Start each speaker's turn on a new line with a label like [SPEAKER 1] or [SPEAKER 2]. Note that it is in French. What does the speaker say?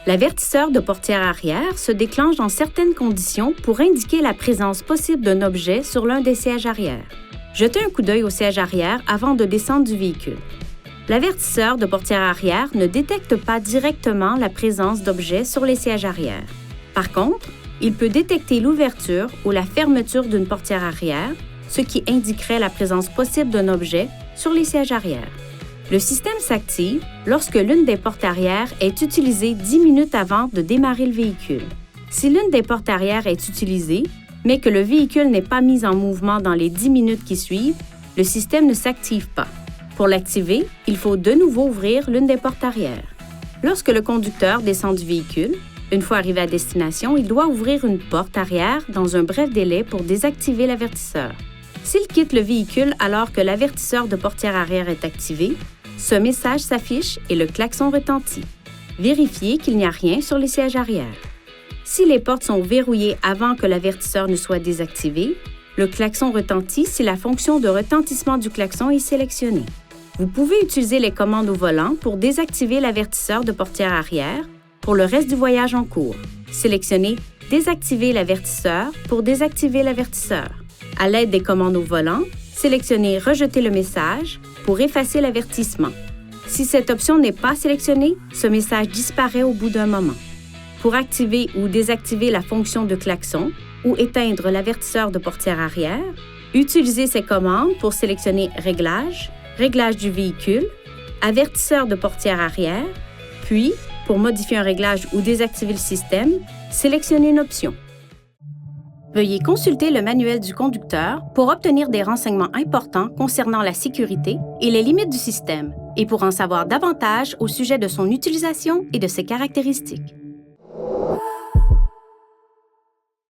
[SPEAKER 1] L'avertisseur de portière arrière se déclenche dans certaines conditions pour indiquer la présence possible d'un objet sur l'un des sièges arrière. Jetez un coup d'œil au siège arrière avant de descendre du véhicule. L'avertisseur de portière arrière ne détecte pas directement la présence d'objets sur les sièges arrière. Par contre, il peut détecter l'ouverture ou la fermeture d'une portière arrière, ce qui indiquerait la présence possible d'un objet sur les sièges arrière. Le système s'active lorsque l'une des portes arrière est utilisée 10 minutes avant de démarrer le véhicule. Si l'une des portes arrière est utilisée, mais que le véhicule n'est pas mis en mouvement dans les 10 minutes qui suivent, le système ne s'active pas. Pour l'activer, il faut de nouveau ouvrir l'une des portes arrière. Lorsque le conducteur descend du véhicule, une fois arrivé à destination, il doit ouvrir une porte arrière dans un bref délai pour désactiver l'avertisseur. S'il quitte le véhicule alors que l'avertisseur de portière arrière est activé, ce message s'affiche et le klaxon retentit. Vérifiez qu'il n'y a rien sur les sièges arrière. Si les portes sont verrouillées avant que l'avertisseur ne soit désactivé, le klaxon retentit si la fonction de retentissement du klaxon est sélectionnée. Vous pouvez utiliser les commandes au volant pour désactiver l'avertisseur de portière arrière pour le reste du voyage en cours. Sélectionnez « Désactiver l'avertisseur » pour désactiver l'avertisseur. À l'aide des commandes au volant, sélectionnez « Rejeter le message » pour effacer l'avertissement. Si cette option n'est pas sélectionnée, ce message disparaît au bout d'un moment. Pour activer ou désactiver la fonction de klaxon ou éteindre l'avertisseur de portière arrière, utilisez ces commandes pour sélectionner « Réglages »,« Réglage du véhicule »,« Avertisseur de portière arrière », puis, pour modifier un réglage ou désactiver le système, sélectionnez une option. Veuillez consulter le manuel du conducteur pour obtenir des renseignements importants concernant la sécurité et les limites du système, et pour en savoir davantage au sujet de son utilisation et de ses caractéristiques.